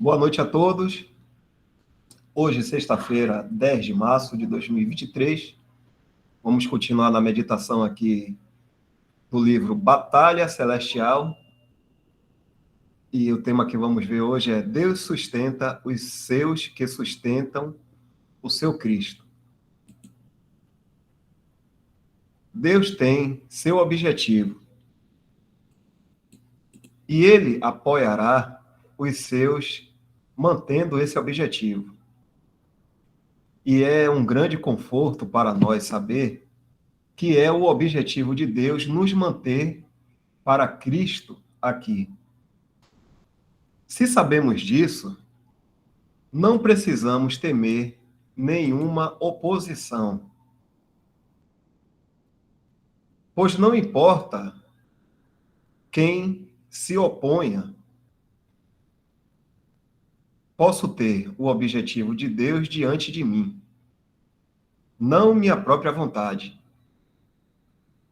Boa noite a todos. Hoje, sexta-feira, 10 de março de 2023. Vamos continuar na meditação aqui do livro Batalha Celestial. E o tema que vamos ver hoje é Deus sustenta os seus que sustentam o seu Cristo. Deus tem seu objetivo e Ele apoiará os seus mantendo esse objetivo. E é um grande conforto para nós saber que é o objetivo de Deus nos manter para Cristo aqui. Se sabemos disso, não precisamos temer nenhuma oposição, pois não importa quem se oponha, posso ter o objetivo de Deus diante de mim, não minha própria vontade.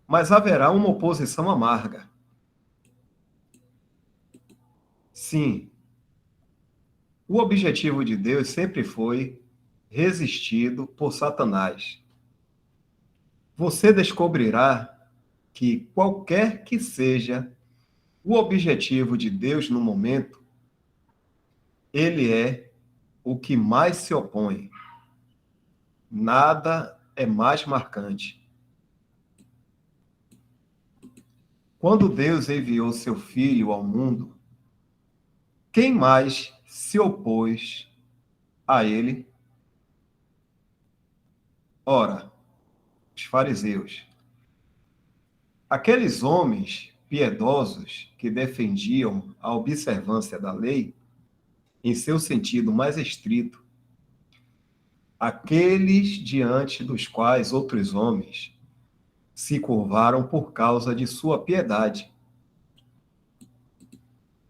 Mas haverá uma oposição amarga. Sim, o objetivo de Deus sempre foi resistido por Satanás. Você descobrirá que qualquer que seja o objetivo de Deus no momento, ele é o que mais se opõe. Nada é mais marcante. Quando Deus enviou seu Filho ao mundo, quem mais se opôs a ele? Ora, os fariseus. Aqueles homens piedosos que defendiam a observância da lei, em seu sentido mais estrito, aqueles diante dos quais outros homens se curvaram por causa de sua piedade.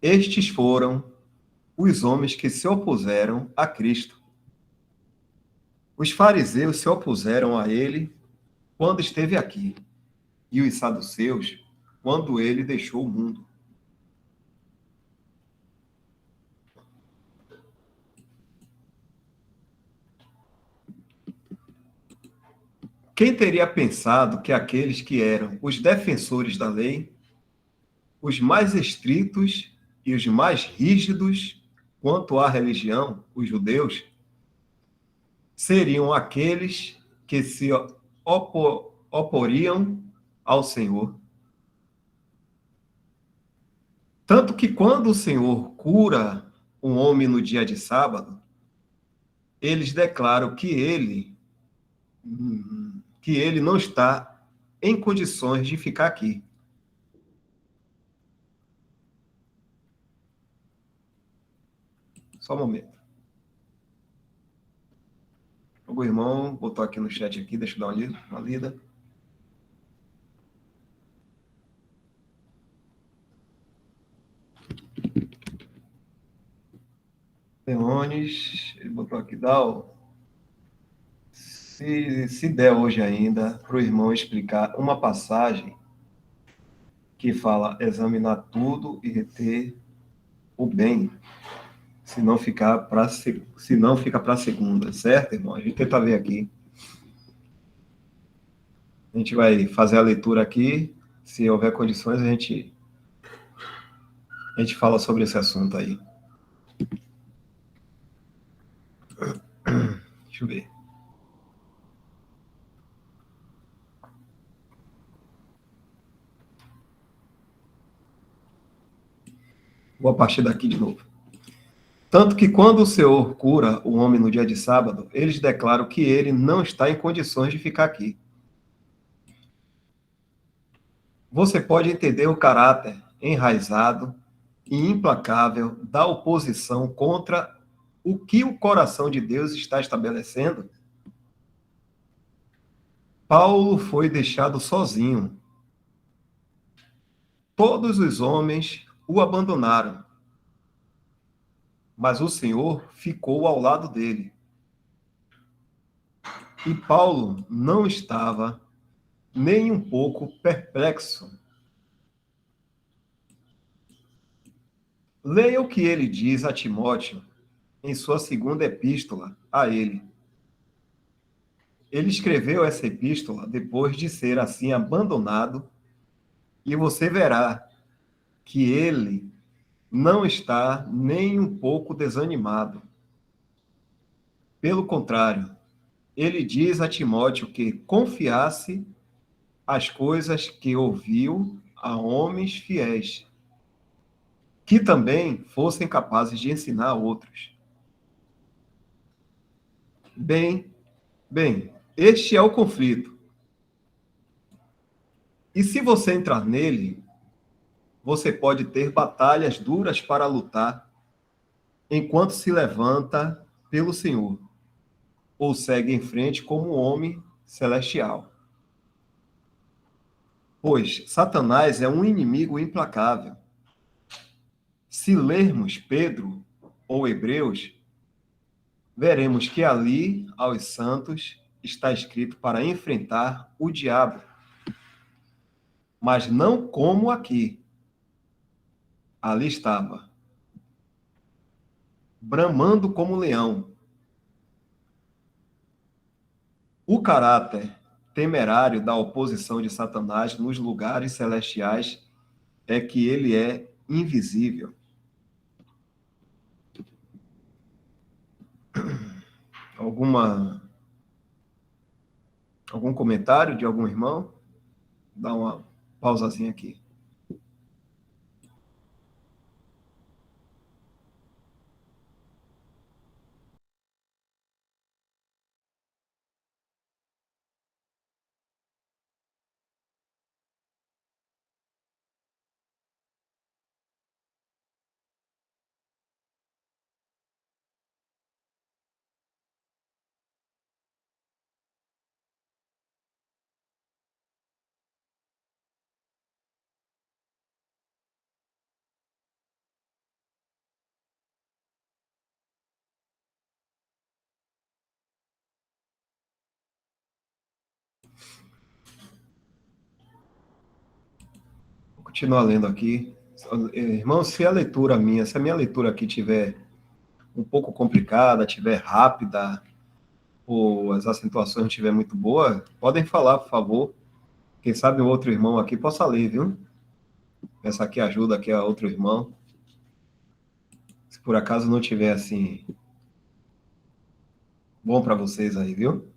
Estes foram os homens que se opuseram a Cristo. Os fariseus se opuseram a ele quando esteve aqui, e os saduceus quando ele deixou o mundo. Quem teria pensado que aqueles que eram os defensores da lei, os mais estritos e os mais rígidos quanto à religião, os judeus, seriam aqueles que se oporiam ao Senhor? Tanto que quando o Senhor cura um homem no dia de sábado, eles declaram que ele não está em condições de ficar aqui. Só um momento. O irmão botou aqui no chat aqui, deixa eu dar uma lida. Leones, ele botou aqui, Dal, se der hoje ainda, para o irmão explicar uma passagem que fala examinar tudo e reter o bem, se não fica para segunda, certo, irmão? A gente tenta ver aqui. A gente vai fazer a leitura aqui, se houver condições, a gente fala sobre esse assunto aí. Deixa eu ver. Vou a partir daqui de novo. Tanto que quando o Senhor cura o homem no dia de sábado, eles declaram que ele não está em condições de ficar aqui. Você pode entender o caráter enraizado e implacável da oposição contra o que o coração de Deus está estabelecendo? Paulo foi deixado sozinho. Todos os homens o abandonaram, mas o Senhor ficou ao lado dele. E Paulo não estava nem um pouco perplexo. Leia o que ele diz a Timóteo em sua segunda epístola a ele. Ele escreveu essa epístola depois de ser assim abandonado, e você verá que ele não está nem um pouco desanimado. Pelo contrário, ele diz a Timóteo que confiasse as coisas que ouviu a homens fiéis, que também fossem capazes de ensinar a outros. Bem, este é o conflito. E se você entrar nele, você pode ter batalhas duras para lutar enquanto se levanta pelo Senhor, ou segue em frente como um homem celestial. Pois Satanás é um inimigo implacável. Se lermos Pedro ou Hebreus, veremos que ali, aos santos, está escrito para enfrentar o diabo, mas não como aqui. Ali estava, bramando como leão. O caráter temerário da oposição de Satanás nos lugares celestiais é que ele é invisível. Algum comentário de algum irmão? Dá uma pausazinha aqui. Vou continuar lendo aqui. Irmão, se a minha leitura aqui tiver um pouco complicada, tiver rápida, ou as acentuações não estiver muito boa, podem falar, por favor. Quem sabe o outro irmão aqui possa ler, viu? Essa aqui ajuda aqui a outro irmão. Se por acaso não tiver assim bom para vocês aí, viu?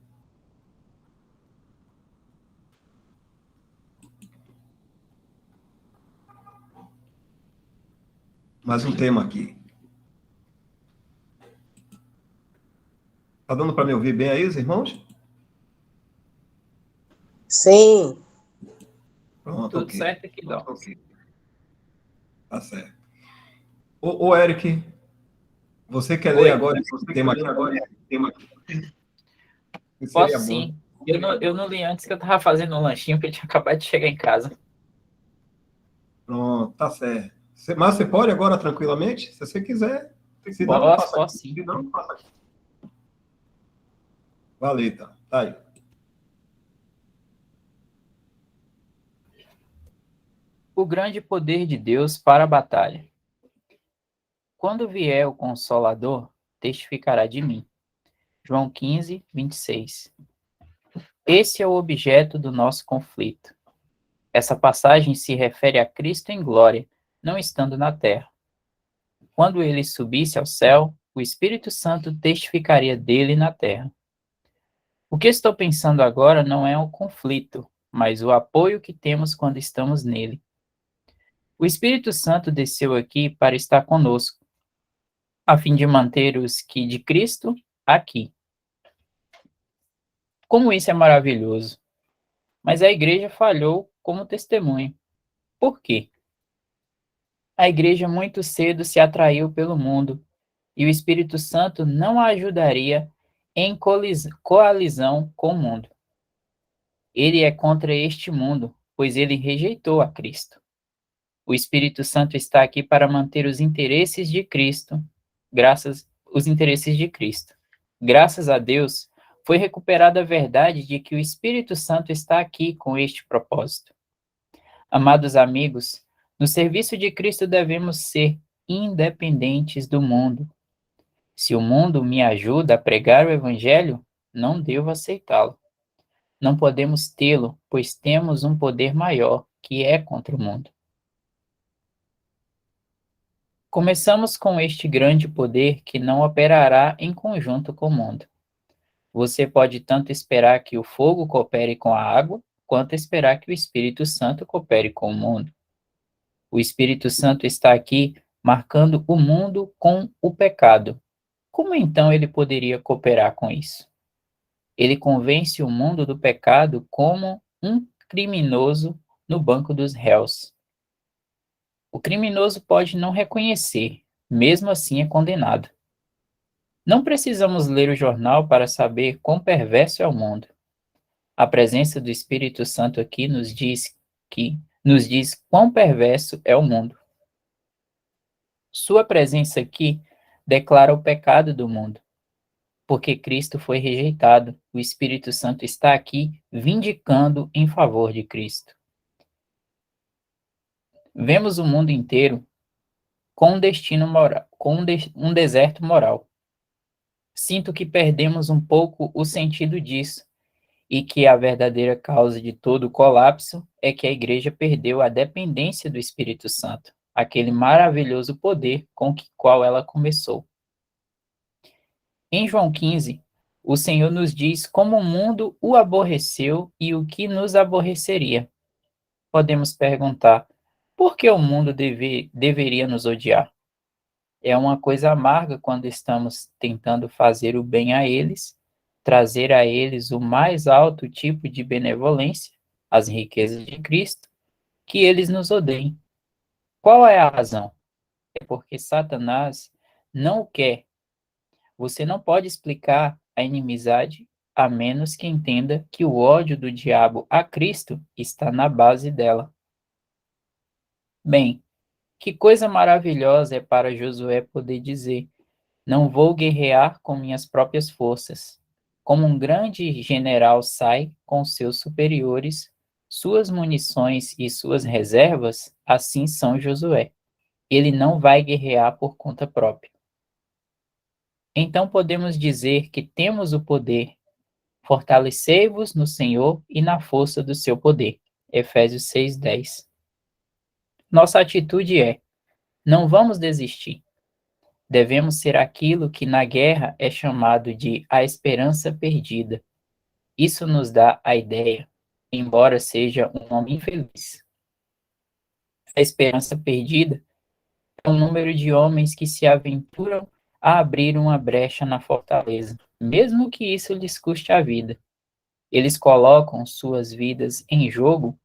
Mais um tema aqui. Tá dando para me ouvir bem aí, os irmãos? Sim. Pronto, Tudo ok. certo aqui, Dó. Ok. Tá certo. Ô, Eric, você quer ler agora esse tema aqui? Posso sim. Eu não li antes que eu tava fazendo um lanchinho que eu tinha acabado de chegar em casa. Pronto, tá certo. Mas você pode agora tranquilamente? Se você quiser. Se não, Posso sim. Se não, faça aqui. Valeu, então. Tá aí. O grande poder de Deus para a batalha. Quando vier o Consolador, testificará de mim. João 15, 26. Esse é o objeto do nosso conflito. Essa passagem se refere a Cristo em glória, não estando na terra. Quando ele subisse ao céu, o Espírito Santo testificaria dele na terra. O que estou pensando agora não é um conflito, mas o apoio que temos quando estamos nele. O Espírito Santo desceu aqui para estar conosco, a fim de manter os que de Cristo aqui. Como isso é maravilhoso! Mas a igreja falhou como testemunha. Por quê? A igreja muito cedo se atraiu pelo mundo, e o Espírito Santo não a ajudaria em coalizão com o mundo. Ele é contra este mundo, pois ele rejeitou a Cristo. O Espírito Santo está aqui para manter os interesses de Cristo, os interesses de Cristo. Graças a Deus, foi recuperada a verdade de que o Espírito Santo está aqui com este propósito. Amados amigos, no serviço de Cristo devemos ser independentes do mundo. Se o mundo me ajuda a pregar o Evangelho, não devo aceitá-lo. Não podemos tê-lo, pois temos um poder maior, que é contra o mundo. Começamos com este grande poder que não operará em conjunto com o mundo. Você pode tanto esperar que o fogo coopere com a água, quanto esperar que o Espírito Santo coopere com o mundo. O Espírito Santo está aqui marcando o mundo com o pecado. Como então ele poderia cooperar com isso? Ele convence o mundo do pecado como um criminoso no banco dos réus. O criminoso pode não reconhecer, mesmo assim é condenado. Não precisamos ler o jornal para saber quão perverso é o mundo. A presença do Espírito Santo aqui nos diz quão perverso é o mundo. Sua presença aqui declara o pecado do mundo. Porque Cristo foi rejeitado, o Espírito Santo está aqui vindicando em favor de Cristo. Vemos o mundo inteiro com um destino moral, um deserto moral. Sinto que perdemos um pouco o sentido disso e que a verdadeira causa de todo o colapso é que a igreja perdeu a dependência do Espírito Santo, aquele maravilhoso poder com o qual ela começou. Em João 15, o Senhor nos diz como o mundo o aborreceu e o que nos aborreceria. Podemos perguntar, por que o mundo deveria nos odiar? É uma coisa amarga quando estamos tentando fazer o bem a eles, trazer a eles o mais alto tipo de benevolência, as riquezas de Cristo, que eles nos odeiem. Qual é a razão? É porque Satanás não o quer. Você não pode explicar a inimizade a menos que entenda que o ódio do diabo a Cristo está na base dela. Bem, que coisa maravilhosa é para Josué poder dizer: não vou guerrear com minhas próprias forças. Como um grande general sai com seus superiores, suas munições e suas reservas, assim são Josué. Ele não vai guerrear por conta própria. Então podemos dizer que temos o poder. Fortalecei-vos no Senhor e na força do seu poder. Efésios 6:10. Nossa atitude é: não vamos desistir. Devemos ser aquilo que na guerra é chamado de a esperança perdida. Isso nos dá a ideia, embora seja um nome infeliz. A esperança perdida é o número de homens que se aventuram a abrir uma brecha na fortaleza, mesmo que isso lhes custe a vida. Eles colocam suas vidas em jogo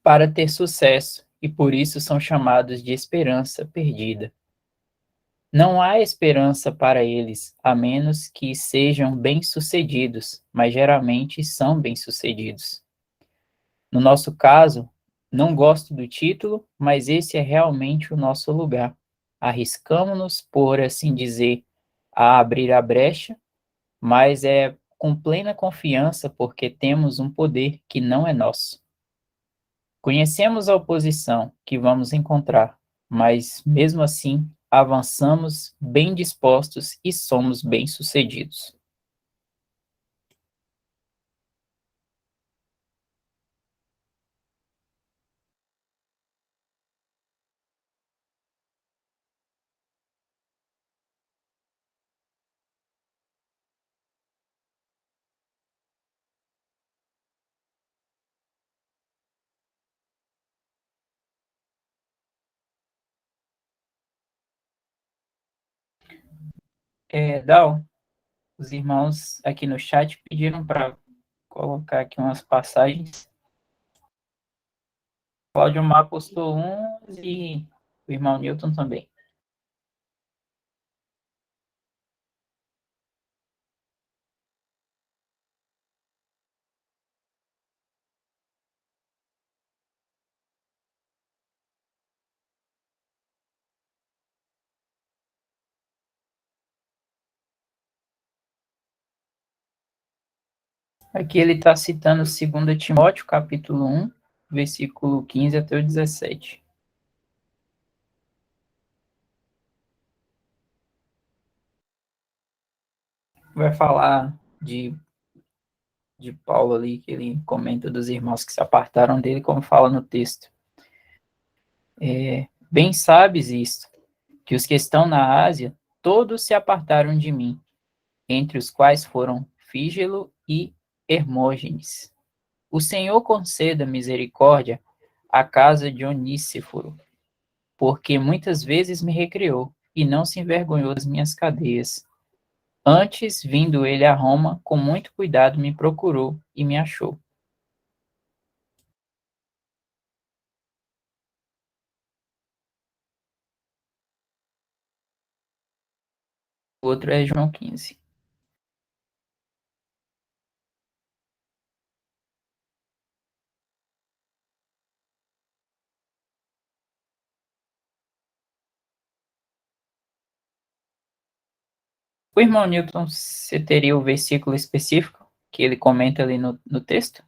para ter sucesso e por isso são chamados de esperança perdida. Não há esperança para eles, a menos que sejam bem-sucedidos, mas geralmente são bem-sucedidos. No nosso caso, não gosto do título, mas esse é realmente o nosso lugar. Arriscamos-nos, por assim dizer, a abrir a brecha, mas é com plena confiança porque temos um poder que não é nosso. Conhecemos a oposição que vamos encontrar, mas, mesmo assim, avançamos bem dispostos e somos bem-sucedidos. Dal, os irmãos aqui no chat pediram para colocar aqui umas passagens. Cláudio Mar postou uns e o irmão Newton também. Aqui ele está citando 2 Timóteo, capítulo 1, versículo 15 até o 17. vai falar de Paulo ali, que ele comenta dos irmãos que se apartaram dele, como fala no texto. Bem sabes isto, que os que estão na Ásia, todos se apartaram de mim, entre os quais foram Fígelo e Hermógenes. O Senhor conceda misericórdia à casa de Onísiforo, porque muitas vezes me recriou e não se envergonhou das minhas cadeias. Antes, vindo ele a Roma, com muito cuidado me procurou e me achou. O outro é João 15. O irmão Newton, você teria o versículo específico que ele comenta ali no texto?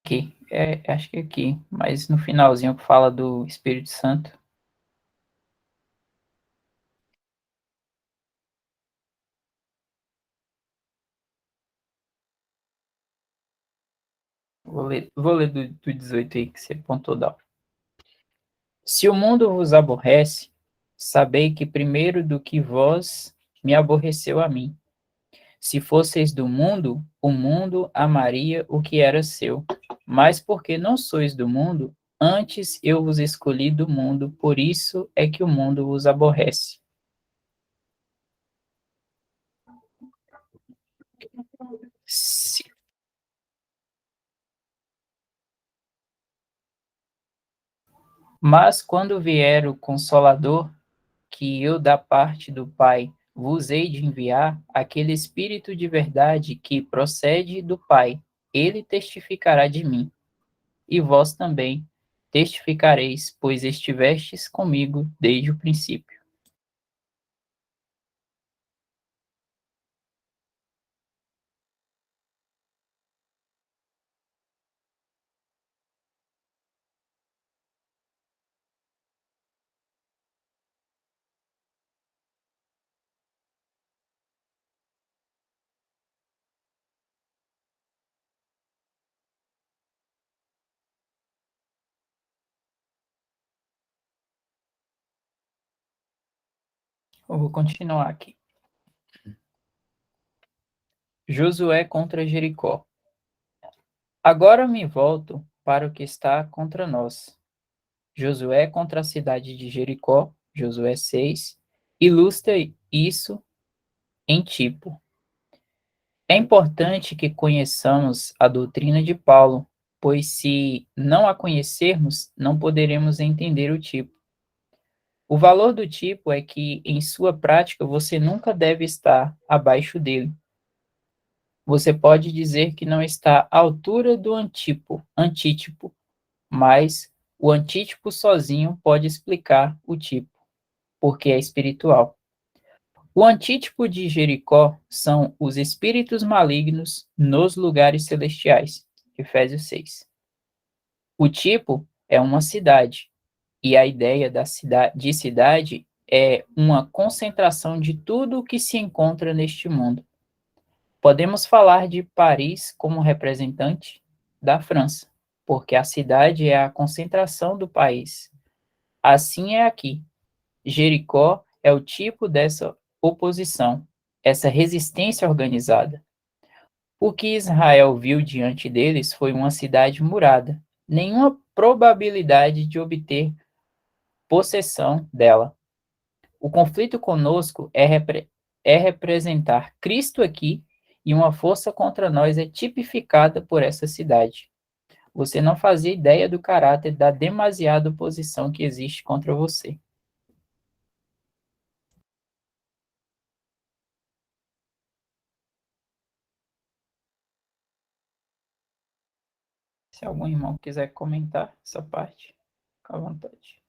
Aqui, acho que aqui, mas no finalzinho que fala do Espírito Santo. Vou ler do 18 aí que você apontou, Dal. Se o mundo vos aborrece, sabei que primeiro do que vós me aborreceu a mim. Se fosseis do mundo, o mundo amaria o que era seu. Mas porque não sois do mundo, antes eu vos escolhi do mundo, por isso é que o mundo vos aborrece. Se- Mas quando vier o Consolador, que eu da parte do Pai vos hei de enviar, aquele Espírito de verdade que procede do Pai, ele testificará de mim. E vós também testificareis, pois estivestes comigo desde o princípio. Eu vou continuar aqui. Josué contra Jericó. Agora me volto para o que está contra nós. Josué contra a cidade de Jericó, Josué 6, ilustra isso em tipo. É importante que conheçamos a doutrina de Paulo, pois se não a conhecermos, não poderemos entender o tipo. O valor do tipo é que, em sua prática, você nunca deve estar abaixo dele. Você pode dizer que não está à altura do antítipo, mas o antítipo sozinho pode explicar o tipo, porque é espiritual. O antítipo de Jericó são os espíritos malignos nos lugares celestiais. Efésios 6. O tipo é uma cidade, e a ideia de cidade é uma concentração de tudo o que se encontra neste mundo. Podemos falar de Paris como representante da França, porque a cidade é a concentração do país. Assim é aqui. Jericó é o tipo dessa oposição, essa resistência organizada. O que Israel viu diante deles foi uma cidade murada, nenhuma probabilidade de obter possessão dela. O conflito conosco é representar Cristo aqui e uma força contra nós é tipificada por essa cidade. Você não fazia ideia do caráter da demasiada oposição que existe contra você. Se algum irmão quiser comentar essa parte, fica à vontade.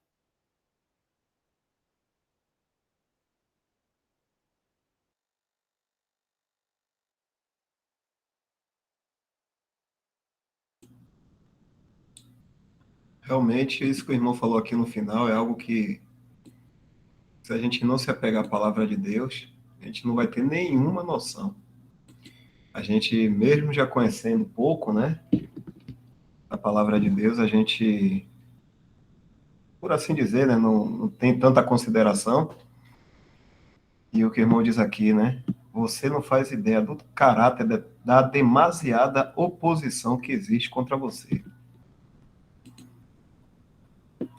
Realmente, isso que o irmão falou aqui no final é algo que, se a gente não se apegar à palavra de Deus, a gente não vai ter nenhuma noção. A gente, mesmo já conhecendo pouco, né, a palavra de Deus, a gente, por assim dizer, né, não tem tanta consideração. E o que o irmão diz aqui, né, você não faz ideia do caráter da demasiada oposição que existe contra você.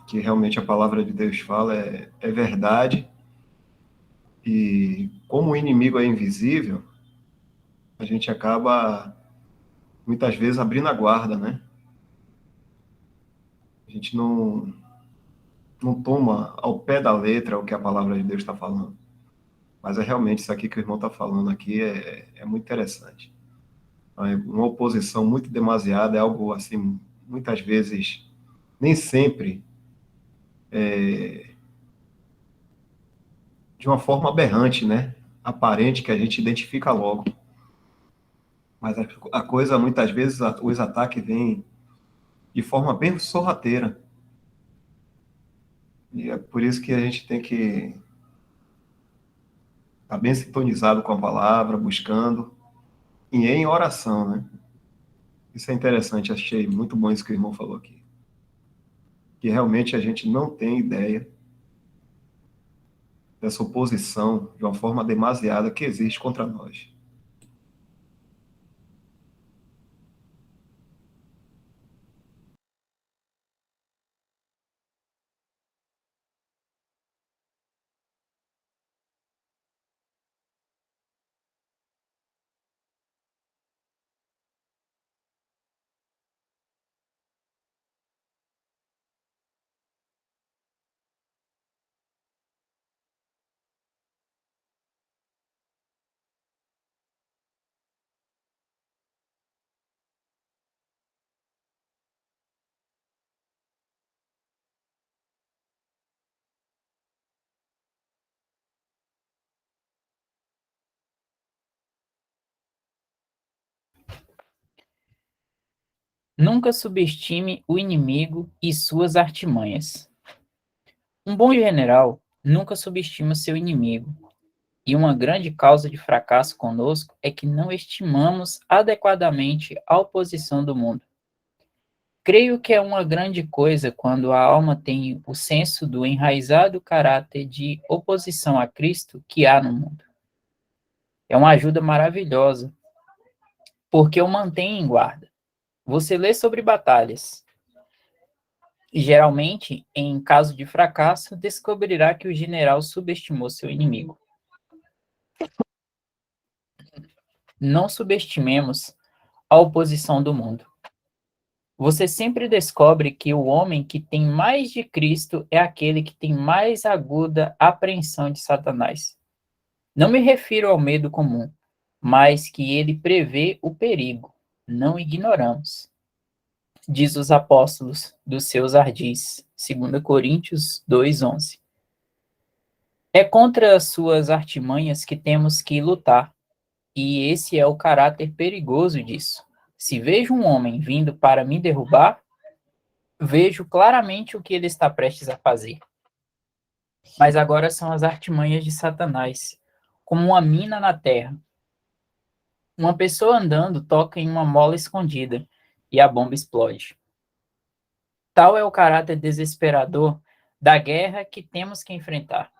Que realmente a palavra de Deus fala é verdade. E como o inimigo é invisível, a gente acaba muitas vezes abrindo a guarda, né? A gente não toma ao pé da letra o que a palavra de Deus está falando. Mas é realmente isso aqui que o irmão está falando aqui é muito interessante. Uma oposição muito demasiada é algo assim, muitas vezes, nem sempre de uma forma aberrante, né? Aparente, que a gente identifica logo. Mas a coisa, muitas vezes, os ataques vêm de forma bem sorrateira. E é por isso que a gente tem que estar bem sintonizado com a palavra, buscando, e em oração, né? Isso é interessante, achei muito bom isso que o irmão falou aqui. Que realmente a gente não tem ideia dessa oposição de uma forma demasiada que existe contra nós. Nunca subestime o inimigo e suas artimanhas. Um bom general nunca subestima seu inimigo, e uma grande causa de fracasso conosco é que não estimamos adequadamente a oposição do mundo. Creio que é uma grande coisa quando a alma tem o senso do enraizado caráter de oposição a Cristo que há no mundo. É uma ajuda maravilhosa, porque o mantém em guarda. Você lê sobre batalhas, e geralmente, em caso de fracasso, descobrirá que o general subestimou seu inimigo. Não subestimemos a oposição do mundo. Você sempre descobre que o homem que tem mais de Cristo é aquele que tem mais aguda apreensão de Satanás. Não me refiro ao medo comum, mas que ele prevê o perigo. Não ignoramos, diz os apóstolos dos seus ardis, 2 Coríntios 2:11. É contra as suas artimanhas que temos que lutar, e esse é o caráter perigoso disso. Se vejo um homem vindo para me derrubar, vejo claramente o que ele está prestes a fazer. Mas agora são as artimanhas de Satanás, como uma mina na terra. Uma pessoa andando toca em uma mola escondida e a bomba explode. Tal é o caráter desesperador da guerra que temos que enfrentar.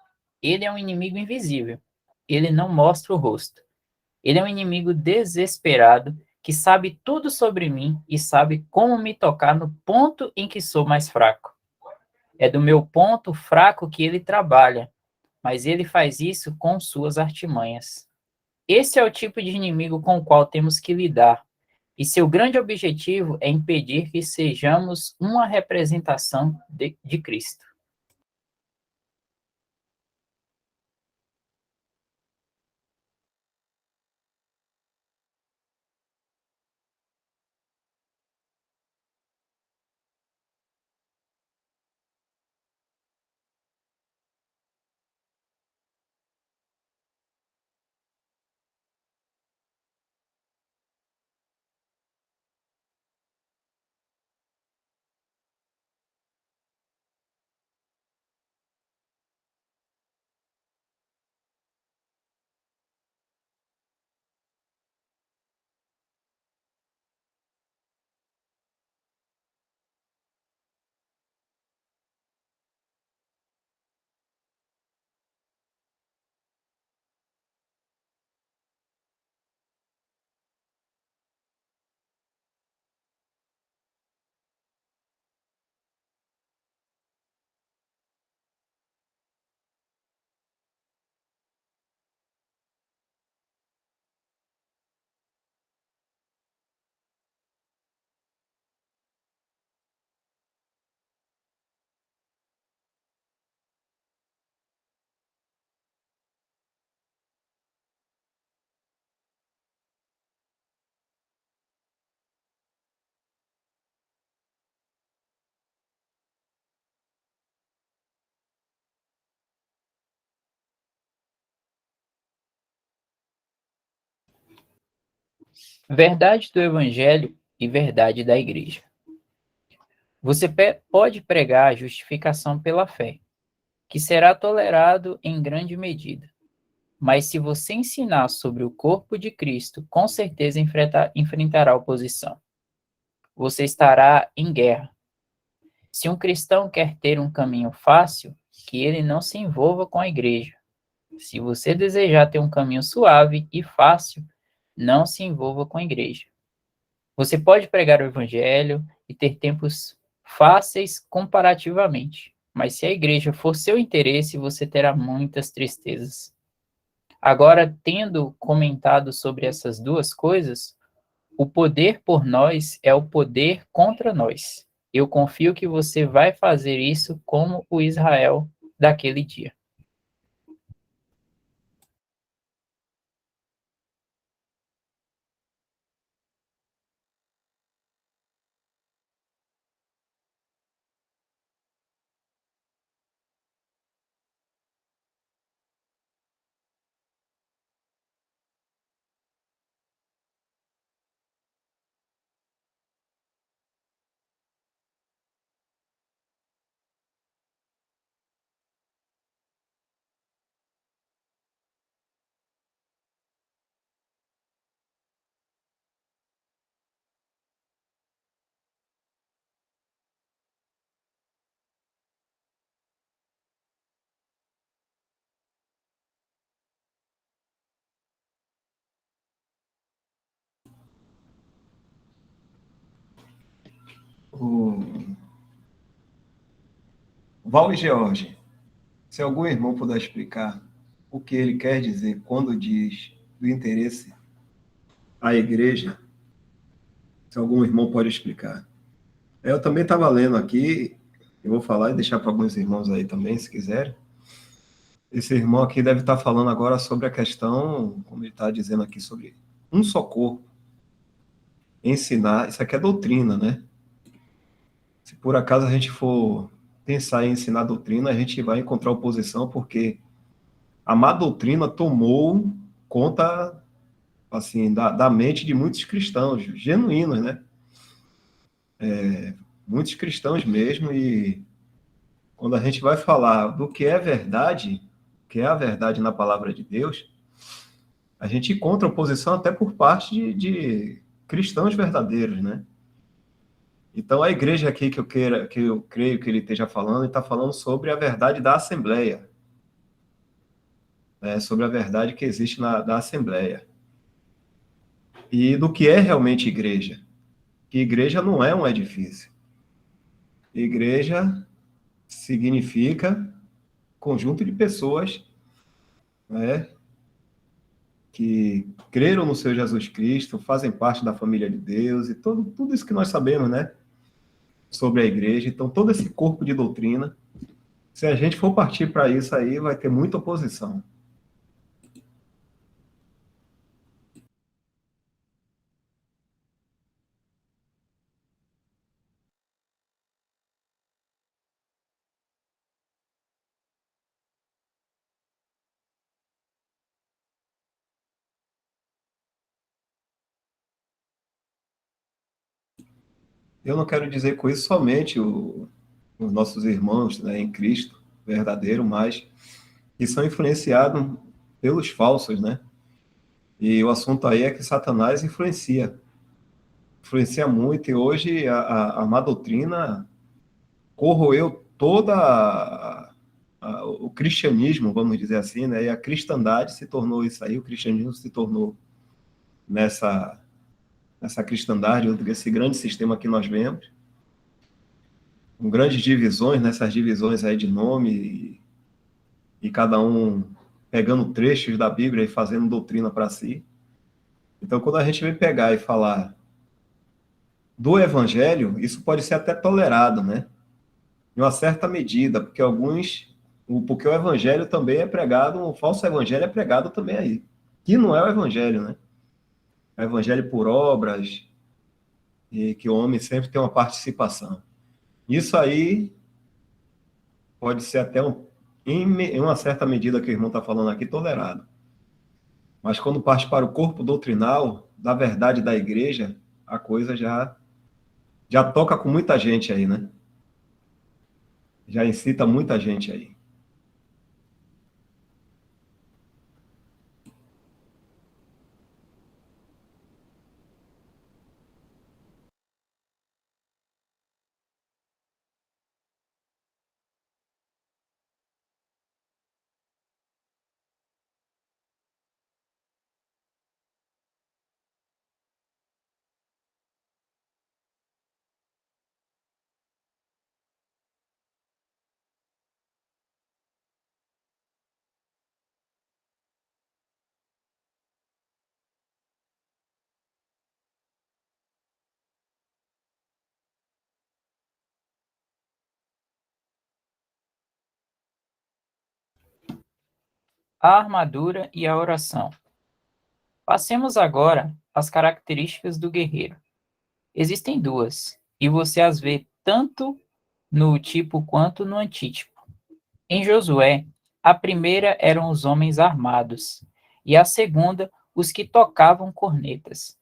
Ele é um inimigo invisível. Ele não mostra o rosto. Ele é um inimigo desesperado que sabe tudo sobre mim e sabe como me tocar no ponto em que sou mais fraco. É do meu ponto fraco que ele trabalha, mas ele faz isso com suas artimanhas. Esse é o tipo de inimigo com o qual temos que lidar, e seu grande objetivo é impedir que sejamos uma representação de Cristo. Verdade do Evangelho e verdade da Igreja. Você pode pregar a justificação pela fé, que será tolerado em grande medida. Mas se você ensinar sobre o corpo de Cristo, com certeza enfrentará oposição. Você estará em guerra. Se um cristão quer ter um caminho fácil, que ele não se envolva com a igreja. Se você desejar ter um caminho suave e fácil, não se envolva com a igreja. Você pode pregar o evangelho e ter tempos fáceis comparativamente, mas se a igreja for seu interesse, você terá muitas tristezas. Agora, tendo comentado sobre essas duas coisas, o poder por nós é o poder contra nós. Eu confio que você vai fazer isso como o Israel daquele dia. O Val e George, se algum irmão puder explicar o que ele quer dizer quando diz do interesse à igreja, se algum irmão pode explicar. Eu também estava lendo aqui, eu vou falar e deixar para alguns irmãos aí também, se quiserem. Esse irmão aqui deve estar falando agora sobre a questão, como ele está dizendo aqui, sobre um só corpo. Ensinar, isso aqui é doutrina, né? Se por acaso a gente for pensar em ensinar doutrina, a gente vai encontrar oposição, porque a má doutrina tomou conta, assim, da mente de muitos cristãos, genuínos, né? Muitos cristãos mesmo, e quando a gente vai falar do que é verdade, que é a verdade na palavra de Deus, a gente encontra oposição até por parte de cristãos verdadeiros, né? Então, a igreja aqui que eu creio que ele esteja falando, ele está falando sobre a verdade da Assembleia, né? Sobre a verdade que existe da Assembleia. E do que é realmente igreja. Que igreja não é um edifício. Igreja significa conjunto de pessoas, né, que creram no Senhor Jesus Cristo, fazem parte da família de Deus, e tudo isso que nós sabemos, né, sobre a igreja. Então, todo esse corpo de doutrina, se a gente for partir para isso aí, vai ter muita oposição. Eu não quero dizer com isso somente os nossos irmãos, né, em Cristo verdadeiro, mas que são influenciados pelos falsos, né? E o assunto aí é que Satanás influencia muito, e hoje a má doutrina corroeu toda o cristianismo, vamos dizer assim, né? E a cristandade se tornou isso aí, o cristianismo se tornou nessa cristandade, esse grande sistema que nós vemos, com grandes divisões, nessas divisões aí de nome, e cada um pegando trechos da Bíblia e fazendo doutrina para si. Então, quando a gente vem pegar e falar do Evangelho, isso pode ser até tolerado, né? Em uma certa medida, porque porque o Evangelho também é pregado, o falso Evangelho é pregado também aí, que não é o Evangelho, né? É o Evangelho por obras, e que o homem sempre tem uma participação. Isso aí pode ser até em uma certa medida que o irmão está falando aqui, tolerado. Mas quando parte para o corpo doutrinal, da verdade da igreja, a coisa já toca com muita gente aí, né? Já incita muita gente aí. A armadura e a oração. Passemos agora às características do guerreiro. Existem duas, e você as vê tanto no tipo quanto no antítipo. Em Josué, a primeira eram os homens armados, e a segunda, os que tocavam cornetas.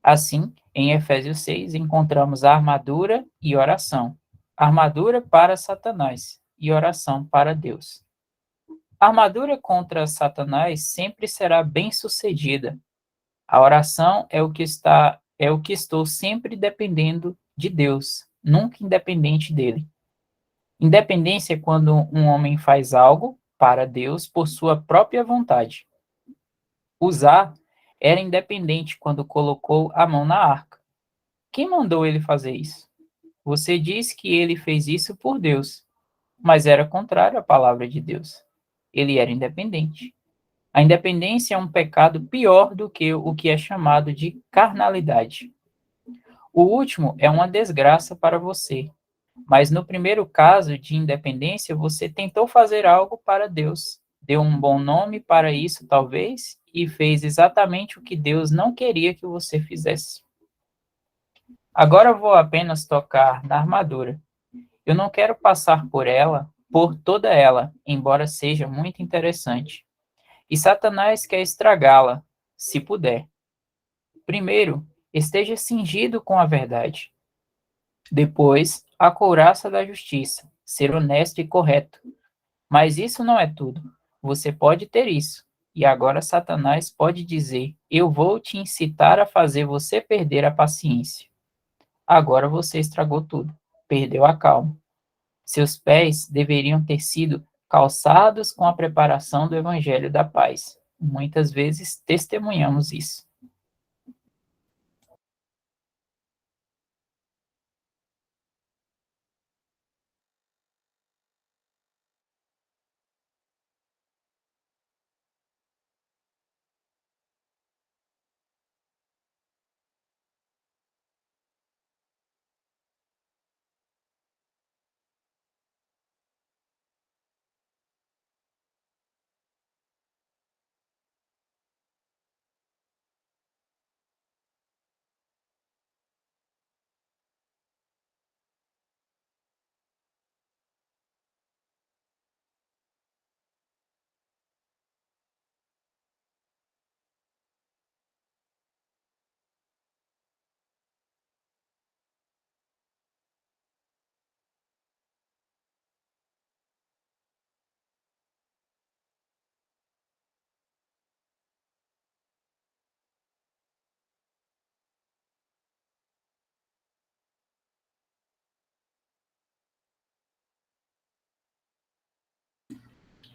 Assim, em Efésios 6, encontramos a armadura e oração. Armadura para Satanás e oração para Deus. A armadura contra Satanás sempre será bem-sucedida. A oração é o que estou sempre dependendo de Deus, nunca independente dele. Independência é quando um homem faz algo para Deus por sua própria vontade. Uzá era independente quando colocou a mão na arca. Quem mandou ele fazer isso? Você diz que ele fez isso por Deus, mas era contrário à palavra de Deus. Ele era independente. A independência é um pecado pior do que o que é chamado de carnalidade. O último é uma desgraça para você, mas no primeiro caso de independência, você tentou fazer algo para Deus, deu um bom nome para isso, talvez, e fez exatamente o que Deus não queria que você fizesse. Agora vou apenas tocar na armadura. Eu não quero passar por toda ela, embora seja muito interessante. E Satanás quer estragá-la, se puder. Primeiro, esteja cingido com a verdade. Depois, a couraça da justiça, ser honesto e correto. Mas isso não é tudo. Você pode ter isso. E agora Satanás pode dizer: eu vou te incitar a fazer você perder a paciência. Agora você estragou tudo. Perdeu a calma. Seus pés deveriam ter sido calçados com a preparação do evangelho da paz. Muitas vezes testemunhamos isso.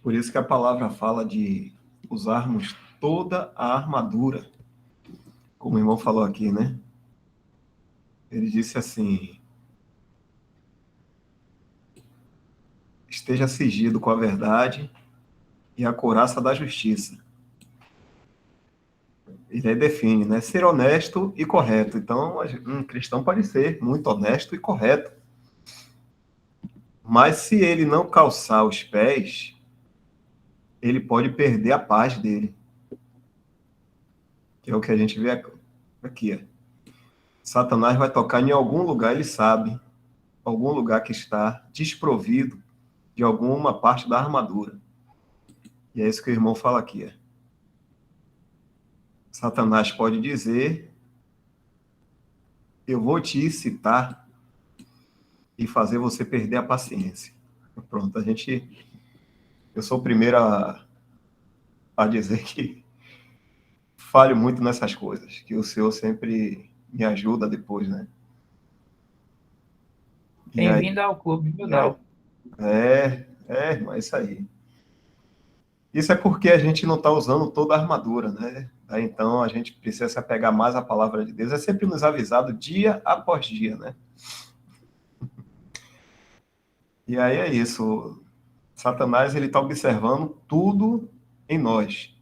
Por isso que a palavra fala de usarmos toda a armadura, como o irmão falou aqui, né? Ele disse assim: esteja cingido com a verdade e a couraça da justiça. Ele aí define, né? Ser honesto e correto. Então, um cristão pode ser muito honesto e correto. Mas se ele não calçar os pés, ele pode perder a paz dele. Que é o que a gente vê aqui. Ó. Satanás vai tocar em algum lugar, ele sabe, algum lugar que está desprovido de alguma parte da armadura. E é isso que o irmão fala aqui. Ó. Satanás pode dizer: eu vou te incitar e fazer você perder a paciência. Pronto, eu sou o primeiro a dizer que falho muito nessas coisas, que o Senhor sempre me ajuda depois, né? E aí, Bem-vindo ao clube, viu, e aí Dal? mas isso aí. Isso é porque a gente não está usando toda a armadura, né? Aí, então a gente precisa se apegar mais à palavra de Deus. É sempre nos avisado dia após dia, né? E aí é isso. Satanás ele está observando tudo em nós,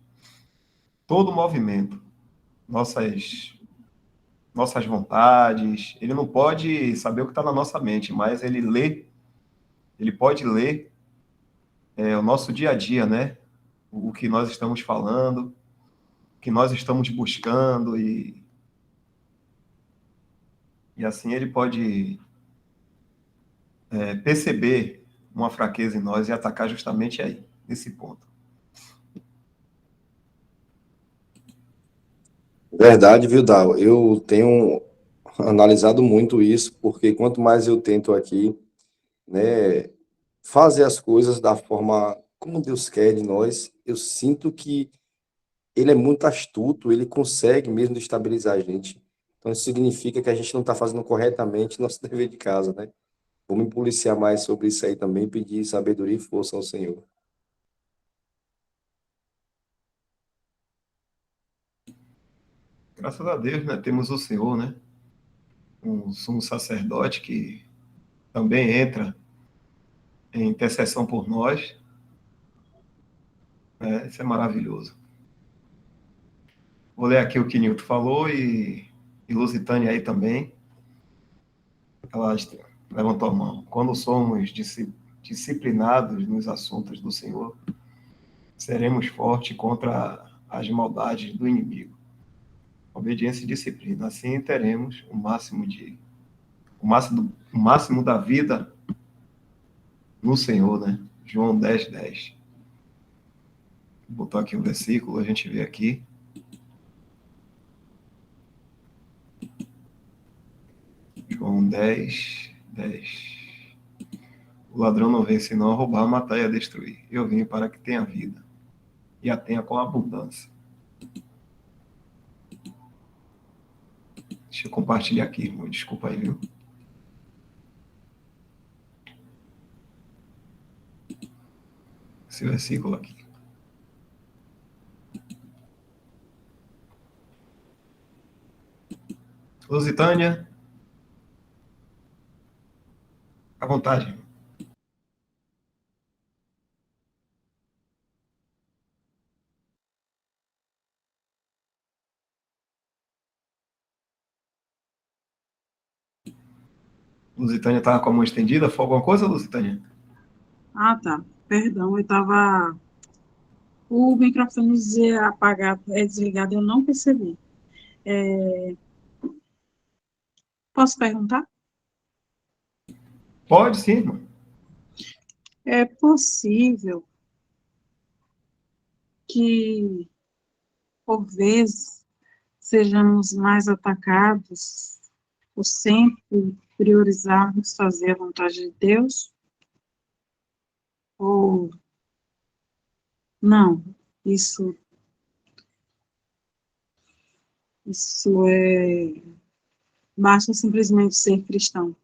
todo o movimento, nossas vontades. Ele não pode saber o que está na nossa mente, mas ele pode ler o nosso dia a dia, né? O que nós estamos falando, o que nós estamos buscando e assim ele pode perceber uma fraqueza em nós e atacar justamente aí, nesse ponto. Verdade, viu, Dal? Eu tenho analisado muito isso, porque quanto mais eu tento aqui, né, fazer as coisas da forma como Deus quer de nós, eu sinto que ele é muito astuto, ele consegue mesmo estabilizar a gente. Então, isso significa que a gente não está fazendo corretamente nosso dever de casa, né? Vou me policiar mais sobre isso aí também, pedir sabedoria e força ao Senhor. Graças a Deus, né? Temos o Senhor, né? Um sumo sacerdote que também entra em intercessão por nós. Isso é maravilhoso. Vou ler aqui o que Nilton falou e Lusitânia aí também. Ela levantou a mão. Quando somos disciplinados nos assuntos do Senhor, seremos fortes contra as maldades do inimigo. Obediência e disciplina. Assim teremos o máximo da vida no Senhor, né? João 10:10. Vou botar aqui o versículo, a gente vê aqui. João 10:10. O ladrão não vem senão a roubar, matar e a destruir. Eu vim para que tenha vida e a tenha com abundância. Deixa eu compartilhar aqui, irmão. Desculpa aí, viu? Esse versículo aqui. Lusitânia, à vontade. Lusitânia estava com a mão estendida. Foi alguma coisa, Lusitânia? Ah, tá. Perdão, eu estava. O microfone dizia apagado, desligado, eu não percebi. Posso perguntar? Pode sim, irmão. É possível que, por vezes, sejamos mais atacados por sempre priorizarmos fazer a vontade de Deus? Ou não? Isso, isso é. Basta simplesmente ser cristão.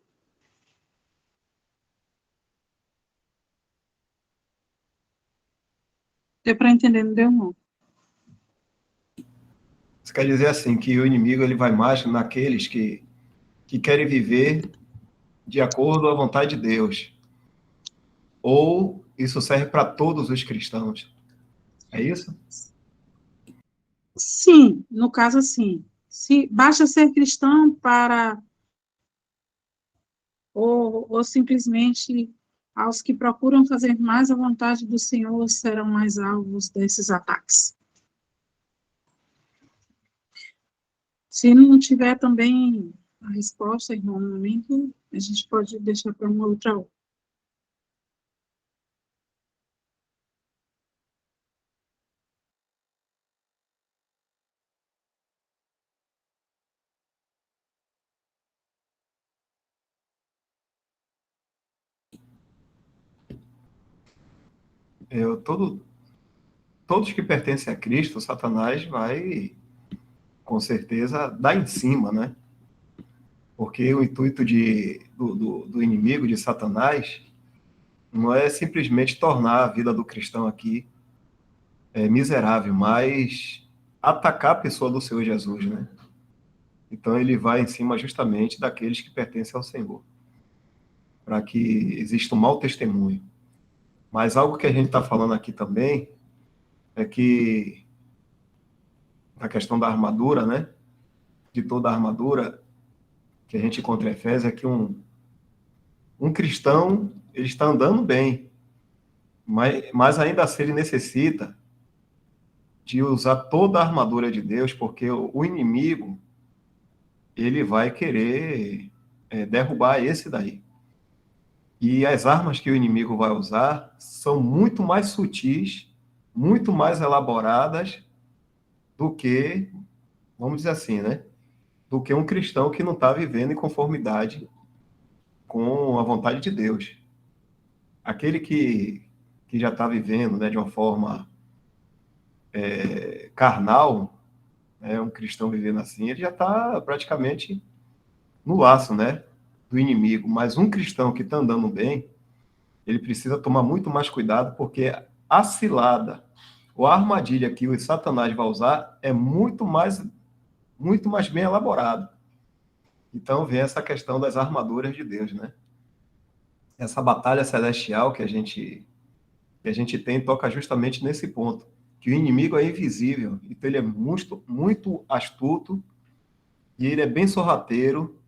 Deu para entender, não deu, não? Isso quer dizer assim, que o inimigo ele vai mais naqueles que querem viver de acordo com a vontade de Deus. Ou isso serve para todos os cristãos. É isso? Sim, no caso, sim. Se basta ser cristão para, ou simplesmente aos que procuram fazer mais a vontade do Senhor serão mais alvos desses ataques. Se não tiver também a resposta, irmão, no momento, a gente pode deixar para uma outra hora. Todos que pertencem a Cristo, Satanás vai, com certeza, dar em cima, né? Porque o intuito do inimigo, de Satanás, não é simplesmente tornar a vida do cristão aqui miserável, mas atacar a pessoa do Senhor Jesus, né? Então ele vai em cima justamente daqueles que pertencem ao Senhor, para que exista um mau testemunho. Mas algo que a gente está falando aqui também é que a questão da armadura, né? De toda a armadura que a gente encontra em Efésios, é que um cristão ele está andando bem, mas ainda assim ele necessita de usar toda a armadura de Deus, porque o inimigo ele vai querer derrubar esse daí. E as armas que o inimigo vai usar são muito mais sutis, muito mais elaboradas do que, vamos dizer assim, né? Do que um cristão que não está vivendo em conformidade com a vontade de Deus. Aquele que já está vivendo, né, de uma forma carnal, né, um cristão vivendo assim, ele já está praticamente no laço, né, do inimigo. Mas um cristão que está andando bem, ele precisa tomar muito mais cuidado, porque a cilada ou a armadilha que o Satanás vai usar é muito mais bem elaborada. Então vem essa questão das armaduras de Deus, né? Essa batalha celestial que a gente tem toca justamente nesse ponto, que o inimigo é invisível, então ele é muito astuto e ele é bem sorrateiro,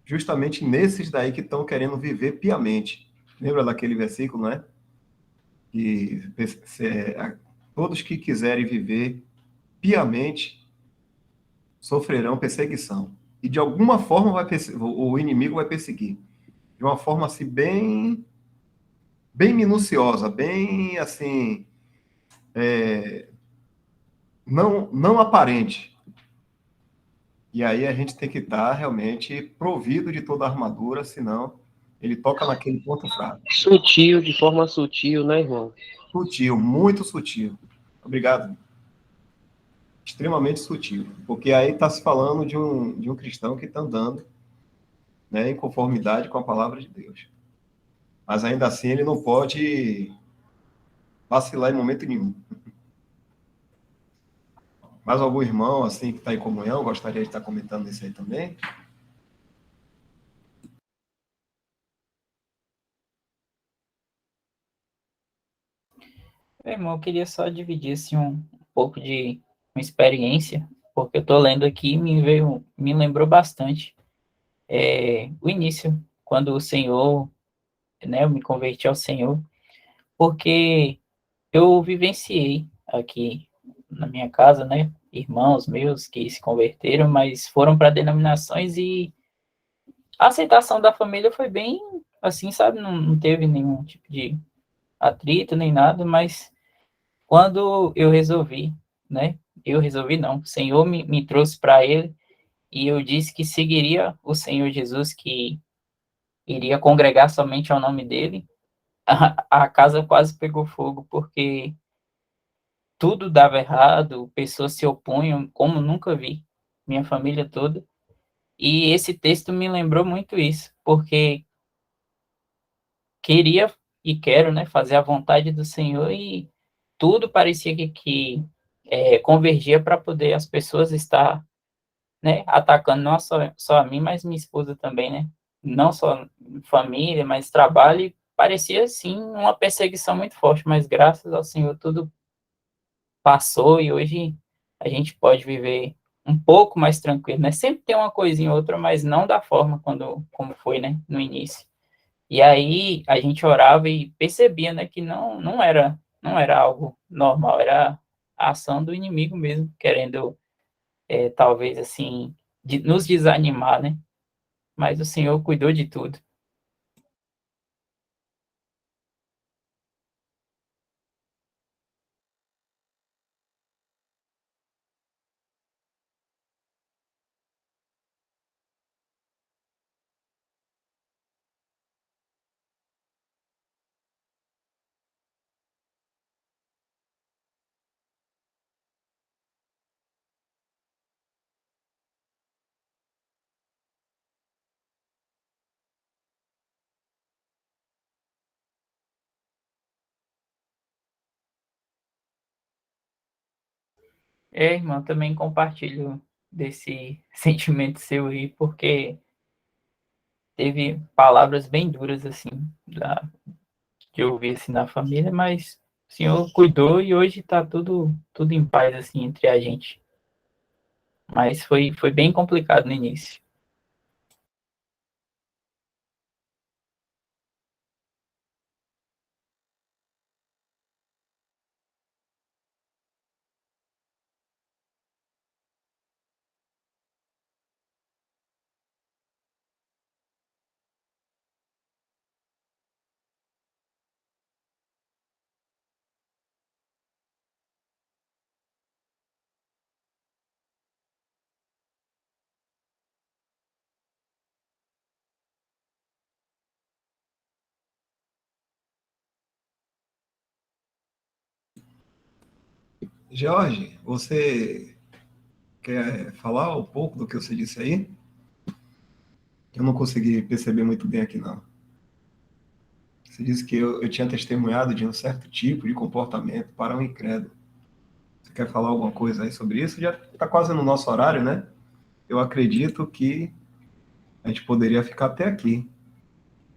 justamente nesses daí que estão querendo viver piamente. Lembra daquele versículo, né? Que todos que quiserem viver piamente sofrerão perseguição. E de alguma forma o inimigo vai perseguir. De uma forma assim bem minuciosa, bem assim, não aparente. E aí a gente tem que estar realmente provido de toda a armadura, senão ele toca naquele ponto fraco. Sutil, de forma sutil, né, irmão? Sutil, muito sutil. Obrigado. Extremamente sutil. Porque aí está se falando de um cristão que está andando, né, em conformidade com a palavra de Deus. Mas ainda assim ele não pode vacilar em momento nenhum. Mais algum irmão assim que está em comunhão gostaria de estar comentando isso aí também? Meu irmão, eu queria só dividir assim, um pouco de uma experiência, porque eu tô lendo aqui e me lembrou bastante o início, quando o Senhor, né, eu me converti ao Senhor, porque eu vivenciei aqui na minha casa, né, irmãos meus que se converteram, mas foram para denominações e a aceitação da família foi bem assim, sabe, não teve nenhum tipo de atrito nem nada, mas quando eu resolvi, né? Eu resolvi não, o Senhor me trouxe para ele e eu disse que seguiria o Senhor Jesus, que iria congregar somente ao nome dele. A casa quase pegou fogo, porque tudo dava errado, pessoas se opunham, como nunca vi, minha família toda. E esse texto me lembrou muito isso, porque queria e quero, né, fazer a vontade do Senhor e tudo parecia que convergia para poder as pessoas estar, né, atacando não só a mim, mas minha esposa também, né, não só família, mas trabalho, e parecia, assim, uma perseguição muito forte, mas graças ao Senhor tudo passou e hoje a gente pode viver um pouco mais tranquilo, né, sempre tem uma coisinha ou outra, mas não da forma como foi, né, no início. E aí a gente orava e percebia, né, que não era algo normal, era a ação do inimigo mesmo, querendo, talvez, assim, nos desanimar, né? Mas o Senhor cuidou de tudo. Irmão, também compartilho desse sentimento seu aí, porque teve palavras bem duras, assim, que eu vi, assim, na família, mas o Senhor cuidou e hoje tá tudo em paz, assim, entre a gente. Mas foi bem complicado no início. Jorge, você quer falar um pouco do que você disse aí? Eu não consegui perceber muito bem aqui, não. Você disse que eu tinha testemunhado de um certo tipo de comportamento para um incrédulo. Você quer falar alguma coisa aí sobre isso? Já está quase no nosso horário, né? Eu acredito que a gente poderia ficar até aqui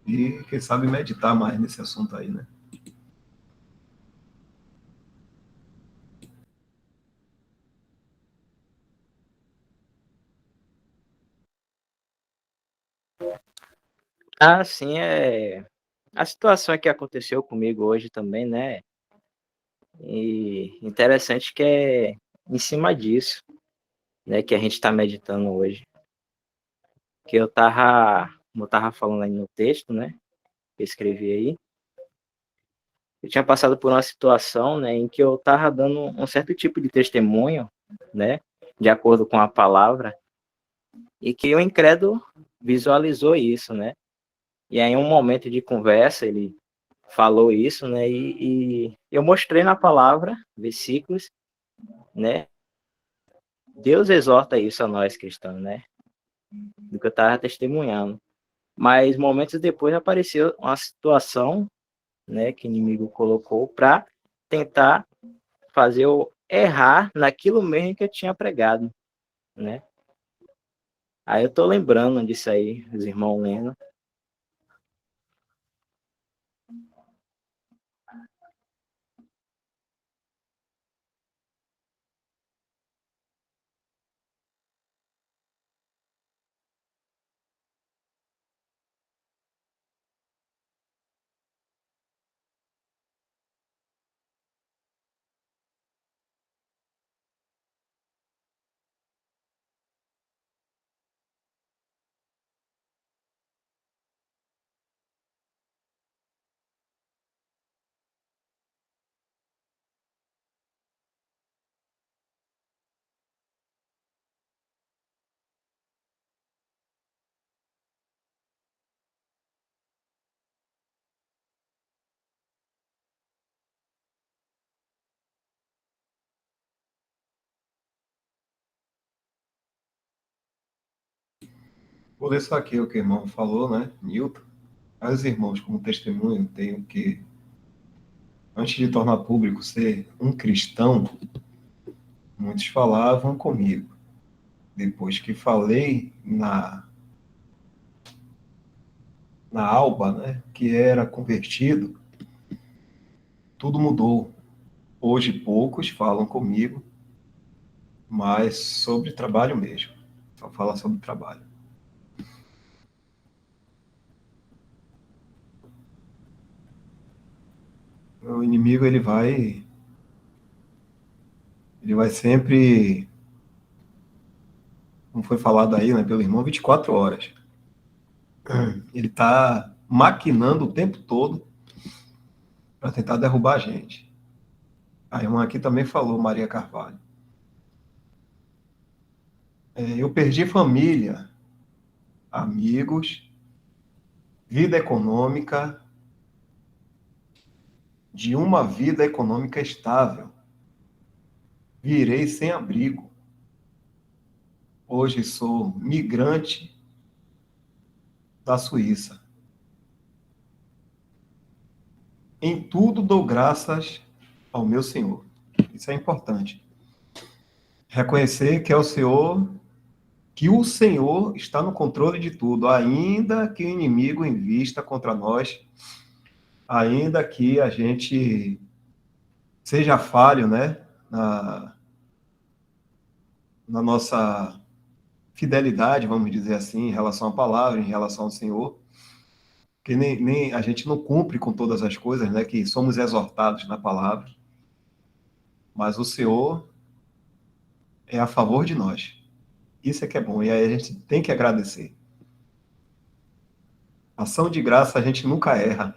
e, quem sabe, meditar mais nesse assunto aí, né? Ah, sim, a situação que aconteceu comigo hoje também, né? E interessante que é em cima disso, né, que a gente está meditando hoje. Que como eu tava falando aí no texto, né, que eu escrevi aí, eu tinha passado por uma situação, né, em que eu tava dando um certo tipo de testemunho, né, de acordo com a palavra, e que o incrédulo visualizou isso, né? E aí, em um momento de conversa, ele falou isso, né? E eu mostrei na palavra, versículos, né? Deus exorta isso a nós cristãos, né? Do que eu estava testemunhando. Mas momentos depois apareceu uma situação, né? Que o inimigo colocou para tentar fazer eu errar naquilo mesmo que eu tinha pregado, né? Aí eu tô lembrando disso aí, os irmãos lendo. Vou ler só aqui o que o irmão falou, né? Newton. Mas os irmãos, como testemunho, tenho que, antes de tornar público ser um cristão, muitos falavam comigo. Depois que falei na alba, né, que era convertido, tudo mudou. Hoje poucos falam comigo, mas sobre trabalho mesmo. Só fala sobre trabalho. O inimigo ele vai sempre, como foi falado aí, né, pelo irmão, 24 horas. Ele está maquinando o tempo todo para tentar derrubar a gente. A irmã aqui também falou, Maria Carvalho. Eu perdi família, amigos, vida econômica, de uma vida econômica estável. Virei sem abrigo. Hoje sou migrante da Suíça. Em tudo dou graças ao meu Senhor. Isso é importante. Reconhecer que é o Senhor, que o Senhor está no controle de tudo, ainda que o inimigo invista contra nós, ainda que a gente seja falho, né, na nossa fidelidade, vamos dizer assim, em relação à palavra, em relação ao Senhor, que nem a gente não cumpre com todas as coisas, né, que somos exortados na palavra, mas o Senhor é a favor de nós. Isso é que é bom, e aí a gente tem que agradecer. Ação de graça a gente nunca erra.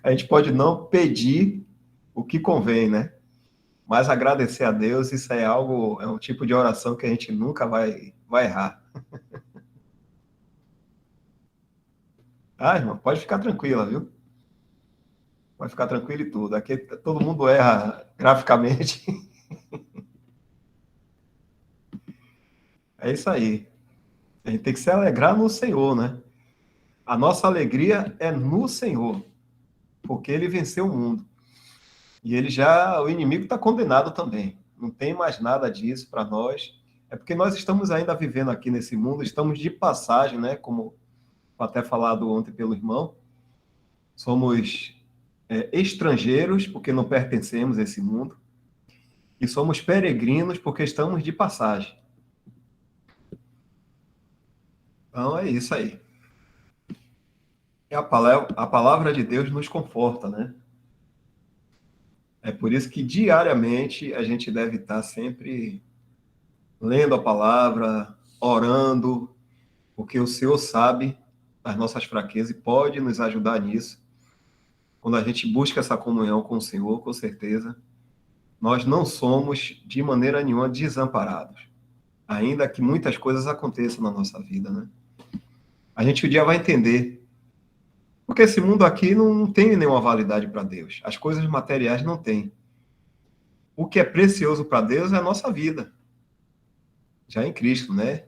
A gente pode não pedir o que convém, né? Mas agradecer a Deus, isso é algo, é um tipo de oração que a gente nunca vai errar. Ah, irmão, pode ficar tranquila, viu? Pode ficar tranquilo e tudo. Aqui todo mundo erra graficamente. É isso aí. A gente tem que se alegrar no Senhor, né? A nossa alegria é no Senhor, porque Ele venceu o mundo. E o inimigo está condenado também. Não tem mais nada disso para nós. É porque nós estamos ainda vivendo aqui nesse mundo, estamos de passagem, né? Como até falado ontem pelo irmão. Somos estrangeiros, porque não pertencemos a esse mundo. E somos peregrinos, porque estamos de passagem. Então é isso aí. E a palavra de Deus nos conforta, né? É por isso que diariamente a gente deve estar sempre lendo a palavra, orando, porque o Senhor sabe as nossas fraquezas e pode nos ajudar nisso. Quando a gente busca essa comunhão com o Senhor, com certeza, nós não somos de maneira nenhuma desamparados, ainda que muitas coisas aconteçam na nossa vida, né? A gente um dia vai entender, porque esse mundo aqui não tem nenhuma validade para Deus. As coisas materiais não têm. O que é precioso para Deus é a nossa vida, já em Cristo, né?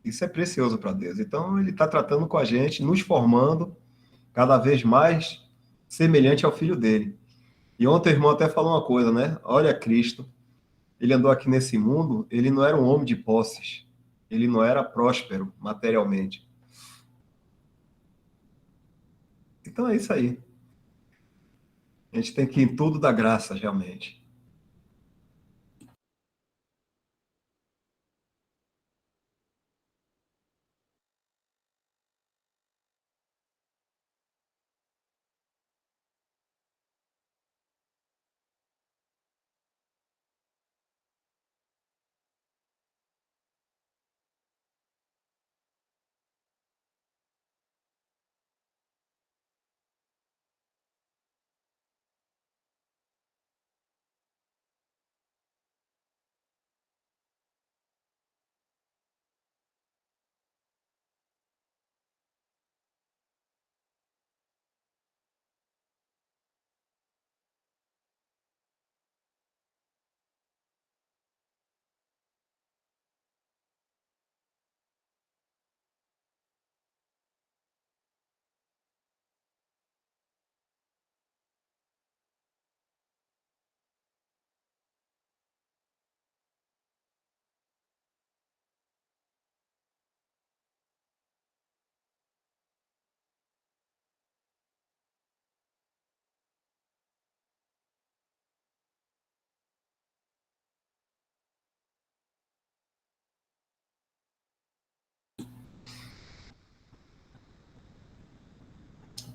Isso é precioso para Deus. Então, Ele está tratando com a gente, nos formando cada vez mais semelhante ao Filho dele. E ontem o irmão até falou uma coisa, né? Olha Cristo, ele andou aqui nesse mundo, ele não era um homem de posses, ele não era próspero materialmente. Então é isso aí. A gente tem que ir em tudo dar graça, realmente.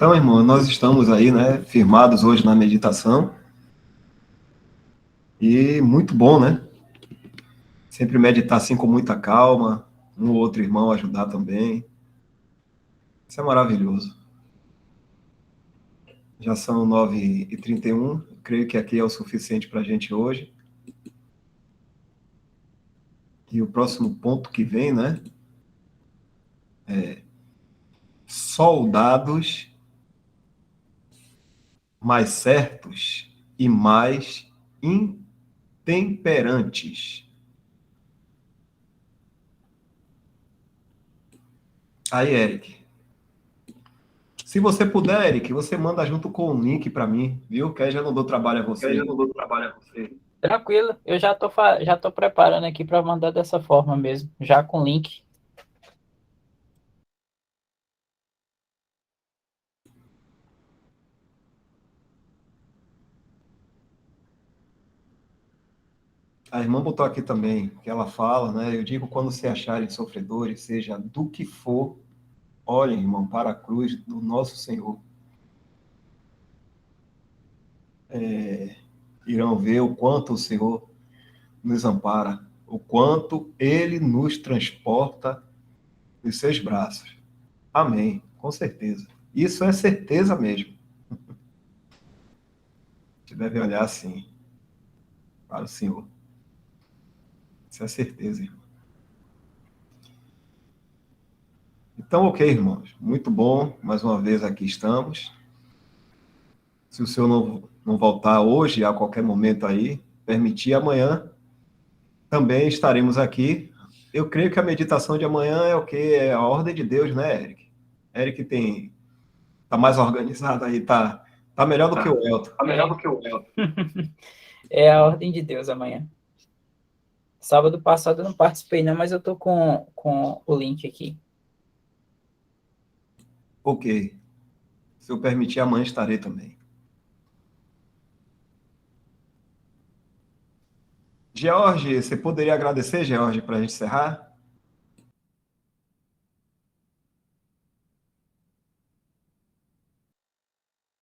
Então, irmão, nós estamos aí, né, firmados hoje na meditação. E muito bom, né? Sempre meditar assim com muita calma, um ou outro irmão ajudar também. Isso é maravilhoso. Já são 9h31, creio que aqui é o suficiente para a gente hoje. E o próximo ponto que vem, né? Soldados mais certos e mais intemperantes. Aí, Eric. Se você puder, Eric, você manda junto com o link para mim, viu? Que aí já não dou trabalho a você. Tranquilo, eu já tô preparando aqui para mandar dessa forma mesmo, já com link. A irmã botou aqui também, que ela fala, né? Eu digo, quando se acharem sofredores, seja do que for, olhem, irmão, para a cruz do nosso Senhor. Irão ver o quanto o Senhor nos ampara, o quanto Ele nos transporta nos seus braços. Amém, com certeza. Isso é certeza mesmo. A gente deve olhar assim para o Senhor. Isso é certeza, irmão. Então, ok, irmãos. Muito bom. Mais uma vez aqui estamos. Se o senhor não voltar hoje, a qualquer momento aí, permitir, amanhã também estaremos aqui. Eu creio que a meditação de amanhã é o quê? É a ordem de Deus, né, Eric? Eric tá mais organizado aí, tá melhor do que o Elton. Tá melhor do que o Elton. É a ordem de Deus amanhã. Sábado passado eu não participei, não, mas eu tô com o link aqui. Ok. Se eu permitir, amanhã estarei também. George, você poderia agradecer, George, para a gente encerrar?